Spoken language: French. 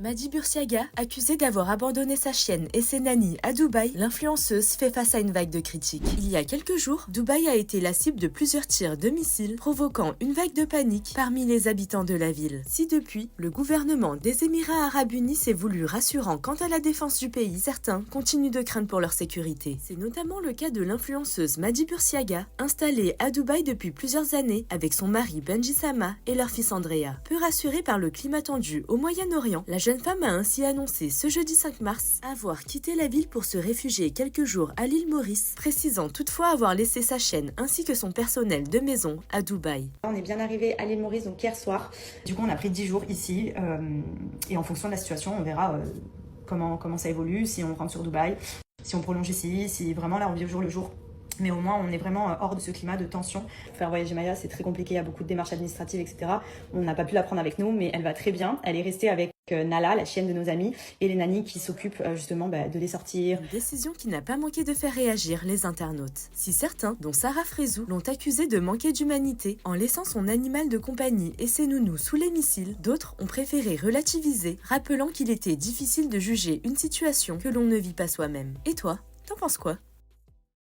Madi Bursiaga, accusée d'avoir abandonné sa chienne et ses nannies à Dubaï, l'influenceuse fait face à une vague de critiques. Il y a quelques jours, Dubaï a été la cible de plusieurs tirs de missiles, provoquant une vague de panique parmi les habitants de la ville. Si depuis, le gouvernement des Émirats Arabes Unis s'est voulu rassurant quant à la défense du pays, certains continuent de craindre pour leur sécurité. C'est notamment le cas de l'influenceuse Madi Bursiaga, installée à Dubaï depuis plusieurs années avec son mari Benji Sama et leur fils Andrea. Peu rassurée par le climat tendu au Moyen-Orient, la jeune femme a ainsi annoncé ce jeudi 5 mars avoir quitté la ville pour se réfugier quelques jours à l'île Maurice, précisant toutefois avoir laissé sa chaîne ainsi que son personnel de maison à Dubaï. On est bien arrivé à l'île Maurice donc hier soir. Du coup on a pris 10 jours ici et en fonction de la situation on verra comment ça évolue, si on rentre sur Dubaï, si on prolonge ici, si vraiment là on vit au jour le jour. Mais au moins, on est vraiment hors de ce climat de tension. Faire voyager Maya, c'est très compliqué, il y a beaucoup de démarches administratives, etc. On n'a pas pu la prendre avec nous, mais elle va très bien. Elle est restée avec Nala, la chienne de nos amis, et les nannies qui s'occupent justement de les sortir. Une décision qui n'a pas manqué de faire réagir les internautes. Si certains, dont Sarah Frézou, l'ont accusée de manquer d'humanité en laissant son animal de compagnie et ses nounous sous les missiles, d'autres ont préféré relativiser, rappelant qu'il était difficile de juger une situation que l'on ne vit pas soi-même. Et toi, t'en penses quoi ?